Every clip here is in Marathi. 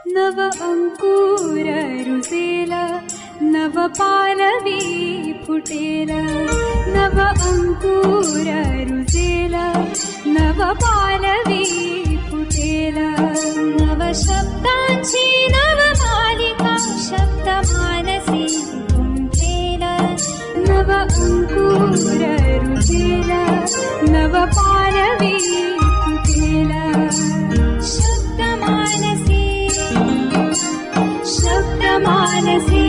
नव अंकुर रुजेला, नव पालवी फुटेला. नव अंकुर रुजेला, नव पालवी फुटेला. नव शब्दांची नव मालिका, शब्द मानसी गुंफेला. नव अंकुर रुजेला, नव पालवी फुटेला. शब्द मानसी, शब्द मानसी,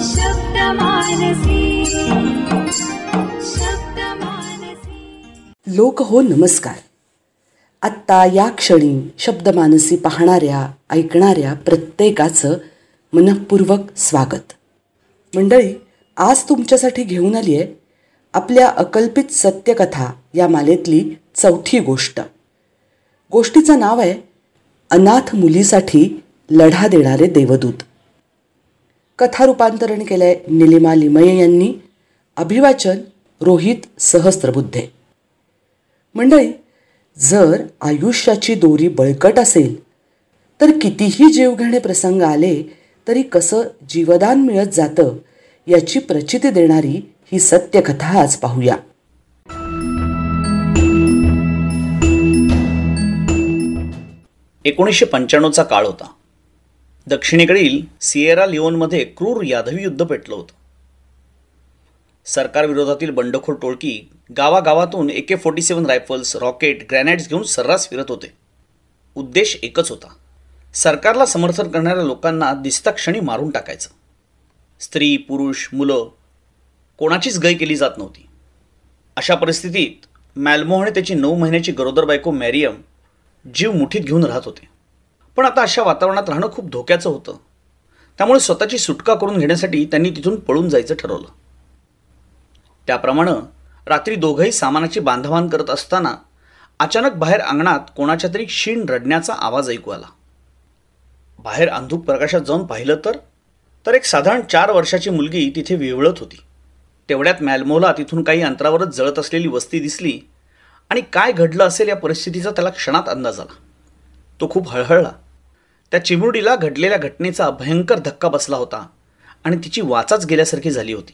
शब्द मानसी, शब्द मानसी. लोक हो नमस्कार. आत्ता या क्षणी शब्दमानसी पाहणाऱ्या ऐकणाऱ्या प्रत्येकाचं मनःपूर्वक स्वागत. मंडळी, आज तुमच्यासाठी घेऊन आली आहे आपल्या अकल्पित सत्यकथा या मालेतली चौथी गोष्ट. गोष्टीचं नाव आहे अनाथ मुलीसाठी लढा देणारे देवदूत. कथा रूपांतरण केलं आहे निलिमा लिमये यांनी. अभिवाचन रोहित सहस्त्रबुद्धे. मंडळी, जर आयुष्याची दोरी बळकट असेल तर कितीही जीवघेणे प्रसंग आले तरी कसं जीवदान मिळत जातं याची प्रचिती देणारी ही सत्यकथा आज पाहूया. एकोणीसशे 95चा काळ होता. दक्षिणेकडील सिएरा लिओनमध्ये क्रूर यादवी युद्ध पेटलं होतं. सरकारविरोधातील बंडखोर टोळकी गावागावातून AK-47 रायफल्स, रॉकेट, ग्रॅनेड्स घेऊन सर्रास फिरत होते. उद्देश एकच होता, सरकारला समर्थन करणाऱ्या लोकांना दिसता क्षणी मारून टाकायचं. स्त्री, पुरुष, मुलं कोणाचीच गय केली जात नव्हती. अशा परिस्थितीत मॅल्मो आणि त्याची 9 महिन्याची गरोदर बायको मॅरियम जीव मुठीत घेऊन राहत होते. पण आता अशा वातावरणात राहणं खूप धोक्याचं होतं. त्यामुळे स्वतःची सुटका करून घेण्यासाठी त्यांनी तिथून पळून जायचं ठरवलं. त्याप्रमाणे रात्री दोघंही सामानाची बांधवान करत असताना अचानक बाहेर अंगणात कोणाच्या तरी क्षीण रडण्याचा आवाज ऐकू आला. बाहेर अंधुक प्रकाशात जाऊन पाहिलं तर एक साधारण 4 वर्षाची मुलगी तिथे विव्हळत होती. तेवढ्यात मॅल्मोला तिथून काही अंतरावरच जळत असलेली वस्ती दिसली आणि काय घडलं असेल या परिस्थितीचा त्याला क्षणात अंदाज आला. तो खूप हळहळला. त्या चिमुरडीला घडलेल्या घटनेचा भयंकर धक्का बसला होता आणि तिची वाचाच गेल्यासारखी झाली होती.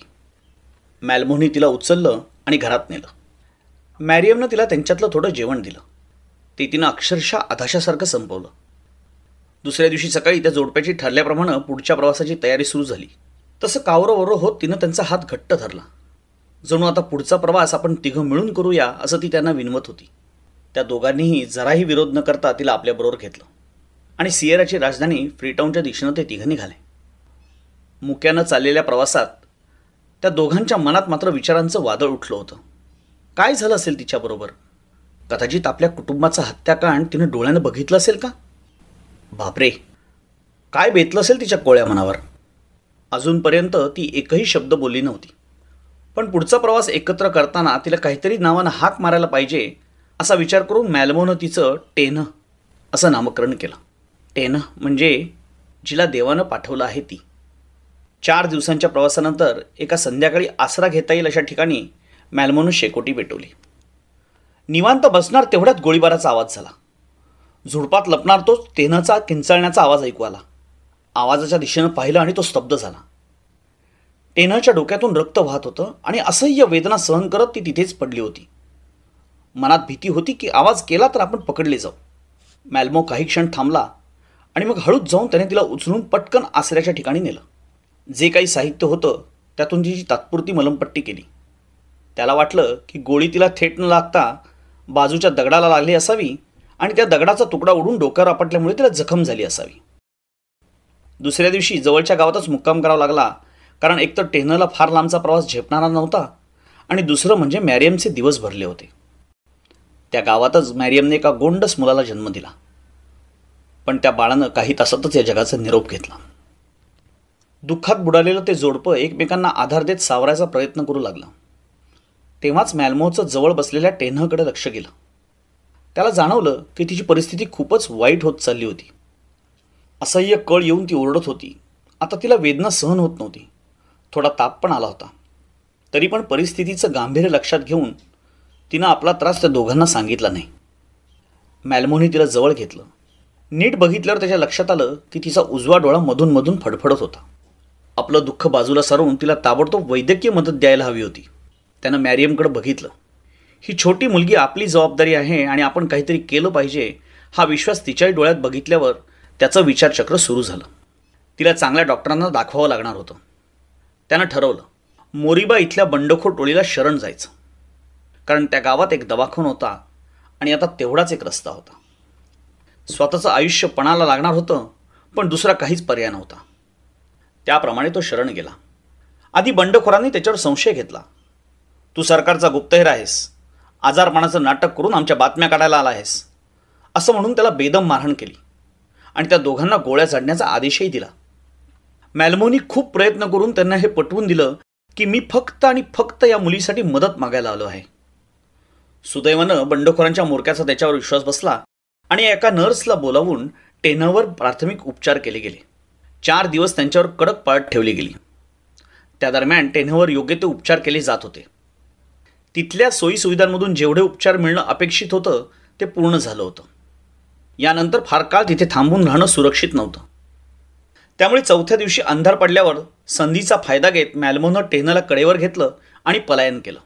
मॅल्मोने तिला उचललं आणि घरात नेलं. मॅरियमनं तिला त्यांच्यातलं थोडं जेवण दिलं. ते तिनं अक्षरशः अधाशासारखं संपवलं. दुसऱ्या दिवशी सकाळी त्या जोडप्याची ठरल्याप्रमाणे पुढच्या प्रवासाची तयारी सुरू झाली. तसं कावरोवरो होत तिनं त्यांचा हात घट्ट धरला. जणू आता पुढचा प्रवास आपण तिघं मिळून करूया असं ती त्यांना विनवत होती. त्या दोघांनीही जराही विरोध न करता तिला आपल्याबरोबर घेतलं आणि सिएराची राजधानी फ्रीटाऊनच्या दिशेनं ते तिघं निघाले. मुक्यानं चाललेल्या प्रवासात त्या दोघांच्या मनात मात्र विचारांचं वादळ उठलं होतं. काय झालं असेल तिच्याबरोबर? कदाचित आपल्या कुटुंबाचा हत्याकांड तिनं डोळ्यानं बघितलं असेल का? बापरे, काय बेतलं असेल तिच्या कोळ्या मनावर? अजूनपर्यंत ती एकही शब्द बोलली नव्हती. पण पुढचा प्रवास एकत्र करताना तिला काहीतरी नावानं हाक मारायला पाहिजे असा विचार करून मॅल्मोनं तिचं टेनं असं नामकरण केलं. टेनं म्हणजे जिला देवानं पाठवलं आहे ती. 4 दिवसांच्या प्रवासानंतर एका संध्याकाळी आसरा घेता येईल अशा ठिकाणी मॅल्मोनं शेकोटी पेटवली. निवांत बसणार तेवढ्यात गोळीबाराचा आवाज झाला. झुडपात लपणार तो टेनचा किंचाळण्याचा आवाज ऐकू आला. आवाजाच्या दिशेनं पाहिलं आणि तो स्तब्ध झाला. टेनच्या डोक्यातून रक्त वाहत होतं आणि असह्य वेदना सहन करत ती तिथेच पडली होती. मनात भीती होती की आवाज केला तर आपण पकडले जाऊ. मॅल्मो काही क्षण थांबला आणि मग हळूच जाऊन त्याने तिला उचलून पटकन आसऱ्याच्या ठिकाणी नेलं. जे काही साहित्य होतं त्यातून तिची तात्पुरती मलमपट्टी केली. त्याला वाटलं की गोळी तिला थेट न लागता बाजूच्या दगडाला लागली असावी आणि त्या दगडाचा तुकडा उडून डोक्यावर आपटल्यामुळे तिला जखम झाली असावी. दुसऱ्या दिवशी जवळच्या गावातच मुक्काम करावा लागला, कारण एकतर टेनला फार लांबचा प्रवास झेपणारा नव्हता आणि दुसरं म्हणजे मॅरियमचे दिवस भरले होते. त्या गावातच मॅरियमने एका गोंडस मुलाला जन्म दिला. पण त्या बाळानं काही तासातच या जगाचा निरोप घेतला. दुःखात बुडालेलं ते जोडपं एकमेकांना आधार देत सावरायचा प्रयत्न करू लागलं. तेव्हाच मॅल्मोचं जवळ बसलेल्या टेन्हकडे लक्ष गेलं. त्याला जाणवलं की तिची परिस्थिती खूपच वाईट होत चालली होती. असह्य कळ येऊन ती ओरडत होती. आता तिला वेदना सहन होत नव्हती. थोडा ताप पण आला होता. तरी पण परिस्थितीचं गांभीर्य लक्षात घेऊन तिनं आपला त्रास त्या दोघांना सांगितला नाही. मॅल्मोने तिला जवळ घेतलं नीट बघितल्यावर त्याच्या लक्षात आलं की तिचा उजवा डोळा मधून मधून फडफडत होता. आपलं दुःख बाजूला सारून तिला ताबडतोब वैद्यकीय मदत द्यायला हवी होती. त्यानं मॅरियमकडे बघितलं. ही छोटी मुलगी आपली जबाबदारी आहे आणि आपण काहीतरी केलं पाहिजे हा विश्वास तिच्याही डोळ्यात बघितल्यावर त्याचं विचारचक्र सुरू झालं. तिला चांगल्या डॉक्टरांना दाखवावं लागणार होतं. त्यानं ठरवलं मोरिबा इथल्या बंडखोर टोळीला शरण जायचं, कारण त्या गावात एक दवाखाना होता आणि आता तेवढाच एक रस्ता होता. स्वतःचं आयुष्य पणाला लागणार होतं, पण दुसरा काहीच पर्याय नव्हता. त्याप्रमाणे तो शरण गेला. आधी बंडखोरांनी त्याच्यावर संशय घेतला. तू सरकारचा गुप्तहेर आहेस, आजारपणाचं नाटक करून आमच्या बातम्या काढायला आला आहेस, असं म्हणून त्याला बेदम मारहाण केली आणि त्या दोघांना गोळ्या झाडण्याचा आदेशही दिला. मॅल्मोनी खूप प्रयत्न करून त्यांना हे पटवून दिलं की मी फक्त आणि फक्त या मुलीसाठी मदत मागायला आलो आहे. सुदैवानं बंडखोरांच्या मोरक्याचा त्याच्यावर विश्वास बसला आणि एका नर्सला बोलावून टेनवर प्राथमिक उपचार केले गेले. 4 दिवस त्यांच्यावर कडक पाळत ठेवली गेली. त्या दरम्यान टेनवर योग्य ते उपचार केले जात होते. तिथल्या सोयीसुविधांमधून जेवढे उपचार मिळणं अपेक्षित होतं ते पूर्ण झालं होतं. यानंतर फार काळ तिथे थांबून राहणं सुरक्षित नव्हतं. त्यामुळे 4थ्या दिवशी अंधार पडल्यावर संधीचा फायदा घेत मॅल्मोनं टेनला कडेवर घेतलं आणि पलायन केलं.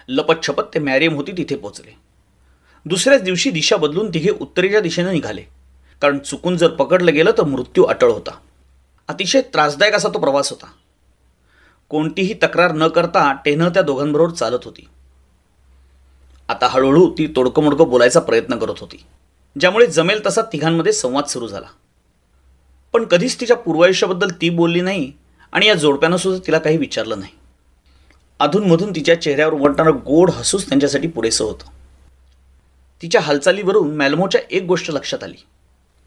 लपतछपत ते मॅरियम होती तिथे पोचले. दुसऱ्याच दिवशी दिशा बदलून तिघे उत्तरेच्या दिशेने निघाले, कारण चुकून जर पकडलं गेलं तर मृत्यू अटळ होता. अतिशय त्रासदायक असा तो प्रवास होता. कोणतीही तक्रार न करता टेन त्या दोघांबरोबर चालत होती. आता हळूहळू ती तोडकं बोलायचा प्रयत्न करत होती, ज्यामुळे जमेल तसा तिघांमध्ये संवाद सुरू झाला. पण कधीच तिच्या पूर्वायुष्याबद्दल ती बोलली नाही आणि या जोडप्यानं सुद्धा तिला काही विचारलं नाही. अधूनमधून तिच्या चेहऱ्यावर उमटणारं गोड हसूच त्यांच्यासाठी पुरेसं होतं. तिच्या हालचालीवरून मॅल्मोच्या एक गोष्ट लक्षात आली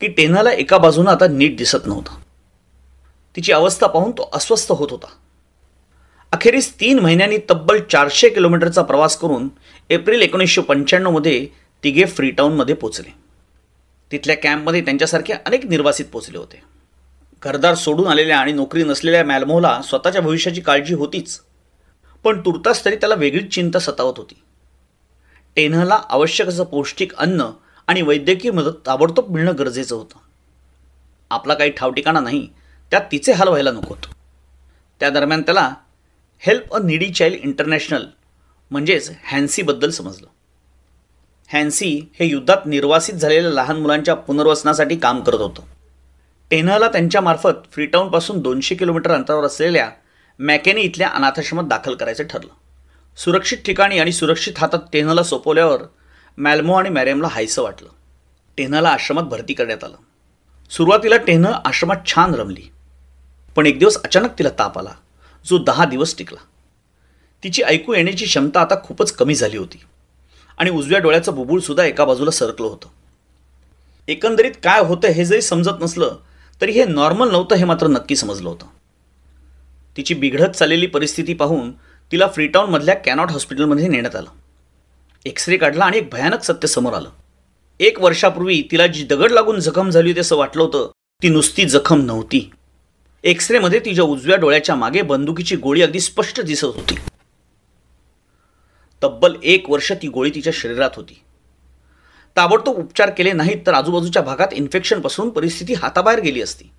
की टेनाला एका बाजूनं आता नीट दिसत नव्हतं. तिची अवस्था पाहून तो अस्वस्थ होत होता. अखेरीस 3 महिन्यांनी तब्बल 400 किलोमीटरचा प्रवास करून एप्रिल 1995 मध्ये तिघे फ्रीटाऊनमध्ये पोचले. तिथल्या कॅम्पमध्ये त्यांच्यासारखे अनेक निर्वासित पोचले होते. घरदार सोडून आलेल्या आणि नोकरी नसलेल्या मॅल्मोला स्वतःच्या भविष्याची काळजी होतीच, पण तुर्तास तरी त्याला वेगळीच चिंता सतावत होती. टेनला आवश्यक असं पौष्टिक अन्न आणि वैद्यकीय मदत ताबडतोब मिळणं गरजेचं होतं. आपला काही ठावठिकाणा नाही, त्यात तिचे हाल व्हायला नकोत. त्या दरम्यान त्याला हेल्प अ नीडी चाइल्ड इंटरनॅशनल म्हणजेच हॅन्सीबद्दल समजलं. हॅन्सी हे युद्धात निर्वासित झालेल्या लहान मुलांच्या पुनर्वसनासाठी काम करत होतं. टेनला त्यांच्यामार्फत फ्रीटाऊनपासून 200 किलोमीटर अंतरावर असलेल्या मॅकेनी इथल्या अनाथाश्रमात दाखल करायचं ठरलं. सुरक्षित ठिकाणी आणि सुरक्षित हातात टेनला सोपवल्यावर मॅल्मो आणि मॅरियमला हायसं वाटलं. टेनला आश्रमात भरती करण्यात आलं. सुरुवातीला टेन आश्रमात छान रमली, पण एक दिवस अचानक तिला ताप आला, जो 10 दिवस टिकला. तिची ऐकू येण्याची क्षमता आता खूपच कमी झाली होती आणि उजव्या डोळ्याचं बुबुळसुद्धा एका बाजूला सरकलं होतं. एकंदरीत काय होतं हे जरी समजत नसलं तरी हे नॉर्मल नव्हतं हे मात्र नक्की समजलं होतं. तिची बिघडत चाललेली परिस्थिती पाहून तिला फ्रीटाऊनमधल्या कॅनॉट हॉस्पिटलमध्ये नेण्यात आलं. एक्सरे काढला आणि एक भयानक सत्य समोर आलं. 1 वर्षापूर्वी तिला जी दगड लागून जखम झाली होती असं वाटलं होतं, ती नुसती जखम नव्हती. एक्सरेमध्ये तिच्या उजव्या डोळ्याच्या मागे बंदुकीची गोळी अगदी स्पष्ट दिसत होती. तब्बल 1 वर्ष ती गोळी तिच्या शरीरात होती. ताबडतोब उपचार केले नाहीत तर आजूबाजूच्या भागात इन्फेक्शन पसरून परिस्थिती हाताबाहेर गेली असती.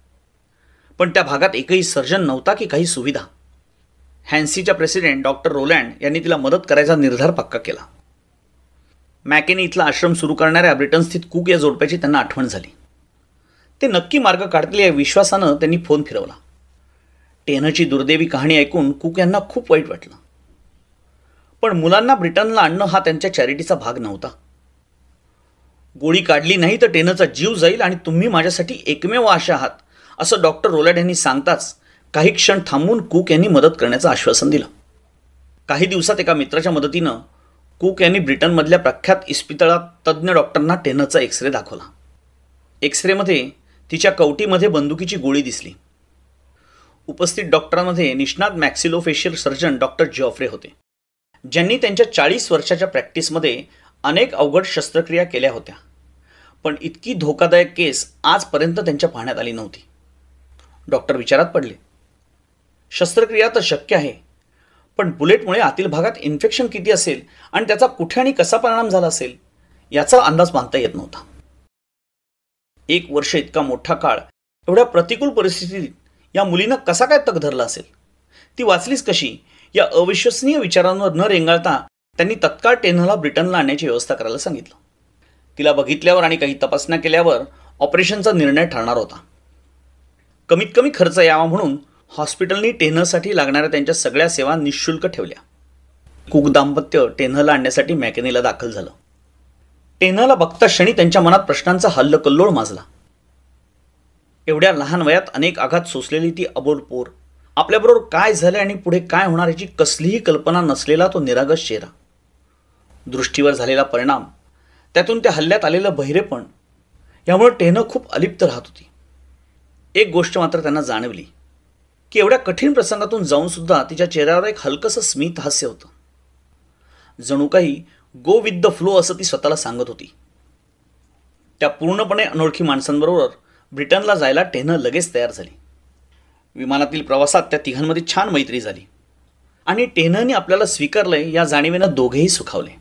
पण त्या भागात एकही सर्जन नव्हता की काही सुविधा. हॅन्सीच्या प्रेसिडेंट डॉक्टर रोलँड यांनी तिला मदत करायचा निर्धार पक्का केला. मॅकेनी इथला आश्रम सुरू करणाऱ्या ब्रिटनस्थित कुक या जोडप्याची त्यांना आठवण झाली. ते नक्की मार्ग काढतील या विश्वासानं त्यांनी फोन फिरवला. टेनची दुर्दैवी कहाणी ऐकून कुक यांना खूप वाईट वाटलं. पण मुलांना ब्रिटनला आणणं हा त्यांच्या चॅरिटीचा भाग नव्हता. गोळी काढली नाही तर टेनचा जीव जाईल आणि तुम्ही माझ्यासाठी एकमेव आशा आहात असं डॉक्टर रोलँड यांनी सांगताच काही क्षण थांबून कुक यांनी मदत करण्याचं आश्वासन दिलं. काही दिवसात एका मित्राच्या मदतीनं कुक यांनी ब्रिटनमधल्या प्रख्यात इस्पितळात तज्ज्ञ डॉक्टरांना टेनचा एक्सरे दाखवला. एक्सरेमध्ये तिच्या कवटीमध्ये बंदुकीची गोळी दिसली. उपस्थित डॉक्टरांमध्ये निष्णात मॅक्सिलोफेशियल सर्जन डॉक्टर जॉफ्रे होते, ज्यांनी त्यांच्या 40 वर्षाच्या प्रॅक्टिसमध्ये अनेक अवघड शस्त्रक्रिया केल्या होत्या. पण इतकी धोकादायक केस आजपर्यंत त्यांच्या पाहण्यात आली नव्हती. डॉक्टर विचारात पडले. शस्त्रक्रिया तर शक्य आहे, पण बुलेटमुळे आतील भागात इन्फेक्शन किती असेल आणि त्याचा कुठे आणि कसा परिणाम झाला असेल याचा अंदाज बांधता येत नव्हता. 1 वर्ष इतका मोठा काळ एवढ्या प्रतिकूल परिस्थितीत या मुलीनं कसा काय तग धरला असेल? ती वाचलीच कशी? या अविश्वसनीय विचारांवर न रेंगाळता त्यांनी तत्काळ टेनहला ब्रिटनला आणण्याची व्यवस्था करायला सांगितलं. तिला बघितल्यावर आणि काही तपासण्या केल्यावर ऑपरेशनचा निर्णय ठरणार होता. कमीत कमी खर्च यावा म्हणून हॉस्पिटलनी टेनहसाठी लागणाऱ्या त्यांच्या सगळ्या सेवा निःशुल्क ठेवल्या. कुक दाम्पत्य टेनहला आणण्यासाठी मॅकेनीला दाखल झालं. टेनहला बघता क्षणी त्यांच्या मनात प्रश्नांचा हल्लकल्लोळ माजला. एवढ्या लहान वयात अनेक आघात सोसलेली ती अबोल पोर, आपल्याबरोबर काय झाले आणि पुढे काय होणार याची कसलीही कल्पना नसलेला तो निरागस चेहरा, दृष्टीवर झालेला परिणाम, त्यातून त्या हल्ल्यात आलेलं बहिरेपण, यामुळे टेनह खूप अलिप्त राहत होती. एक गोष्ट मात्र त्यांना जाणवली की एवढ्या कठीण प्रसंगातून जाऊन सुद्धा तिच्या चेहऱ्यावर एक हलकंसं स्मित हास्य होतं. जणू काही गो विथ द फ्लो असं ती स्वतःला सांगत होती. त्या पूर्णपणे अनोळखी माणसांबरोबर ब्रिटनला जायला टेनह लगेच तयार झाली. विमानातील प्रवासात त्या तिघांमध्ये छान मैत्री झाली आणि टेनहने आपल्याला स्वीकारलंय या जाणीवेनं दोघेही सुखावले.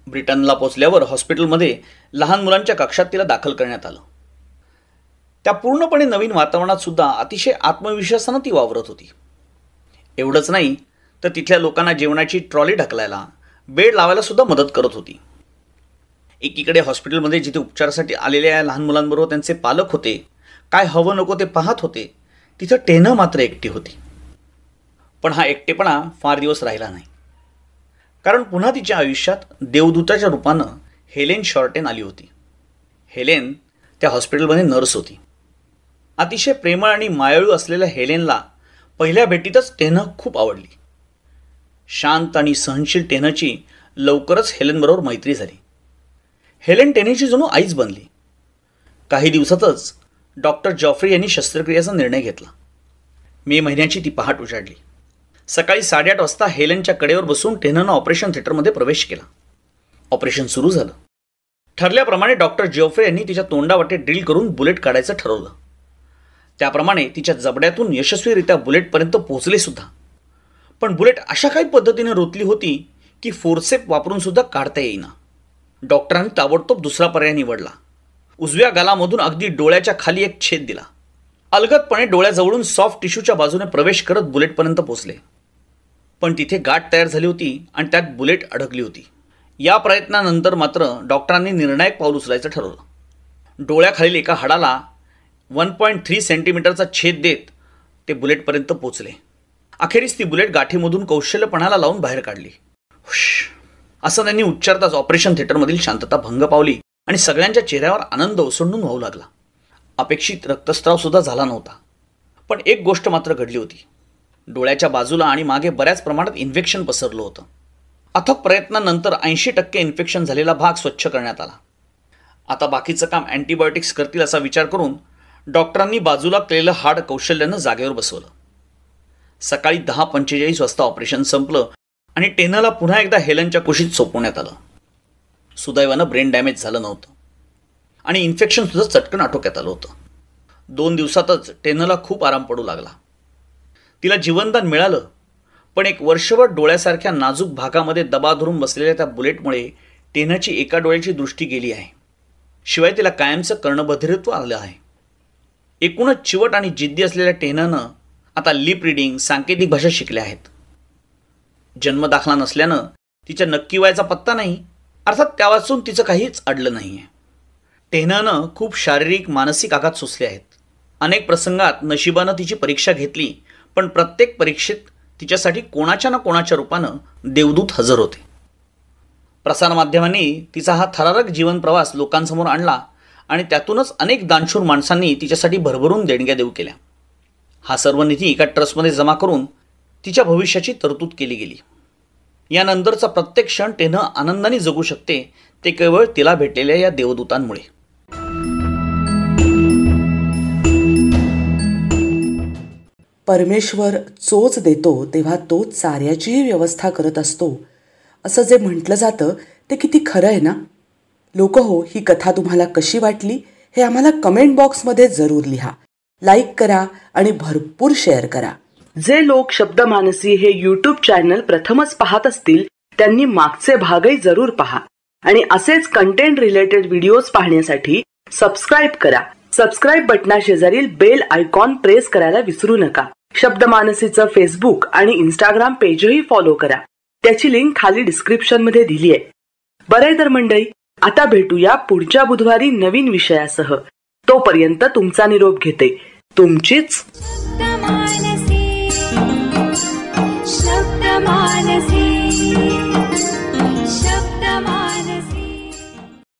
ब्रिटनला पोचल्यावर हॉस्पिटलमध्ये लहान मुलांच्या कक्षात तिला दाखल करण्यात आलं. त्या पूर्णपणे नवीन वातावरणात सुद्धा अतिशय आत्मविश्वासानं ती वावरत होती. एवढंच नाही तर तिथल्या लोकांना जेवणाची ट्रॉली ढकलायला, बेड लावायला सुद्धा मदत करत होती. एकीकडे हॉस्पिटलमध्ये जिथे उपचारासाठी आलेल्या लहान मुलांबरोबर त्यांचे पालक होते, काय हवं नको ते पाहत होते, तिथं टेनह मात्र एकटी होती. पण हा एकटेपणा फार दिवस राहिला नाही, कारण पुन्हा तिच्या आयुष्यात देवदूताच्या रूपानं हेलेन शॉर्टेन आली होती. हेलेन त्या हॉस्पिटलमध्ये नर्स होती. अतिशय प्रेमळ आणि मायाळू असलेल्या हेलेनला पहिल्या भेटीतच टेनह खूप आवडली. शांत आणि सहनशील टेनहची लवकरच हेलेनबरोबर मैत्री झाली. हेलेन टेनहची जणू आईच बनली. काही दिवसातच डॉक्टर जॉफ्री यांनी शस्त्रक्रियेचा निर्णय घेतला. मे महिन्याची ती पहाट उजाडली. सकाळी 8:30 वाजता हेलेनच्या कडेवर बसून टेनहनं ऑपरेशन थिएटरमध्ये प्रवेश केला. ऑपरेशन सुरू झालं. ठरल्याप्रमाणे डॉक्टर जॉफ्री यांनी तिच्या तोंडावाटे ड्रिल करून बुलेट काढायचं ठरवलं. त्याप्रमाणे तिच्या जबड्यातून यशस्वीरित्या बुलेटपर्यंत पोहोचले सुद्धा. पण बुलेट अशा काही पद्धतीने रोतली होती की फोर्सेप वापरून सुद्धा काढता येईना. डॉक्टरांनी ताबडतोब दुसरा पर्याय निवडला. उजव्या गालामधून अगदी डोळ्याच्या खाली एक छेद दिला. अलगदपणे डोळ्याजवळून सॉफ्ट टिश्यूच्या बाजूने प्रवेश करत बुलेटपर्यंत पोहोचले. पण तिथे गाठ तयार झाली होती आणि त्यात बुलेट अडकली होती. या प्रयत्नानंतर मात्र डॉक्टरांनी निर्णायक पाऊल उचलायचं ठरवलं. डोळ्याखालील एका हाडाला 1.3 सेंटीमीटरचा छेद देत ते बुलेटपर्यंत पोहोचले. अखेरीस ती बुलेट गाठीमधून कौशल्यपणाला लावून बाहेर काढली. असं त्यांनी उच्चारताच ऑपरेशन थिएटरमधील शांतता भंग पावली आणि सगळ्यांच्या चेहऱ्यावर आनंद ओसंडून वाहू लागला. अपेक्षित रक्तस्राव सुद्धा झाला नव्हता. पण एक गोष्ट मात्र घडली होती. डोळ्याच्या बाजूला आणि मागे बऱ्याच प्रमाणात इन्फेक्शन पसरलं होतं. अथक प्रयत्नानंतर 80% इन्फेक्शन झालेला भाग स्वच्छ करण्यात आला. आता बाकीचं काम अँटीबायोटिक्स करतील असा विचार करून डॉक्टरांनी बाजूला केलेलं हाड कौशल्यानं जागेवर बसवलं. सकाळी 10:45 वाजता ऑपरेशन संपलं आणि टेनहला पुन्हा एकदा हेलेनच्या कुशीत सोपवण्यात आलं. सुदैवानं ब्रेन डॅमेज झालं नव्हतं आणि इन्फेक्शन सुद्धा चटकन आटोक्यात आलं होतं. 2 दिवसातच टेनहला खूप आराम पडू लागला. तिला जीवनदान मिळालं, पण 1 वर्षभर डोळ्यासारख्या नाजूक भागामध्ये दबा धरून बसलेल्या त्या बुलेटमुळे टेनहची एका डोळ्याची दृष्टी गेली आहे. शिवाय तिला कायमचं कर्णबधिरत्व आलं आहे. एकूणच चिवट आणि जिद्दी असलेल्या टेनहनं आता लिप रीडिंग, सांकेतिक भाषा शिकल्या आहेत. जन्म दाखला नसल्यानं तिच्या नक्की वयाचा पत्ता नाही, अर्थात त्या वाचून तिचं काहीच अडलं नाही आहे. टेनहनं खूप शारीरिक, मानसिक आघात सोसले आहेत. अनेक प्रसंगात नशिबानं तिची परीक्षा घेतली, पण प्रत्येक परीक्षेत तिच्यासाठी कोणाच्या ना कोणाच्या रूपानं देवदूत हजर होते. प्रसारमाध्यमांनी तिचा हा थरारक जीवन प्रवास लोकांसमोर आणला आणि त्यातूनच अनेक दानशूर माणसांनी तिच्यासाठी भरभरून देणग्या देऊ केल्या. हा सर्व निधी एका ट्रस्टमध्ये जमा करून तिच्या भविष्याची तरतूद केली गेली. यानंतरचा प्रत्येक क्षण टेनह आनंदाने जगू शकते, ते केवळ तिला भेटलेल्या या देवदूतांमुळे. परमेश्वर चोच देतो तेव्हा तो चाऱ्याचीही व्यवस्था करत असतो, असं जे म्हटलं जातं ते किती खरं आहे ना. लोक हो, ही कथा तुम्हाला कशी वाटली हे आम्हाला कमेंट बॉक्समध्ये जरूर लिहा. लाईक करा आणि भरपूर शेअर करा. जे लोक शब्दमानसी हे यूट्यूब चॅनल प्रथमच पाहत असतील त्यांनी मागचे भागही जरूर पहा आणि असेच कंटेंट रिलेटेड व्हिडिओज पाहण्यासाठी सबस्क्राईब करा. सबस्क्राईब बटना शेजारील बेल आयकॉन प्रेस करायला विसरू नका. शब्दमानसीचं फेसबुक आणि इंस्टाग्राम पेजही फॉलो करा. त्याची लिंक खाली डिस्क्रिप्शन मध्ये दिली आहे. बरं तर मंडळी, आता भेटूया पुढच्या बुधवारी नवीन विषयासह. तोपर्यंत तुमचा निरोप घेते तुमचीच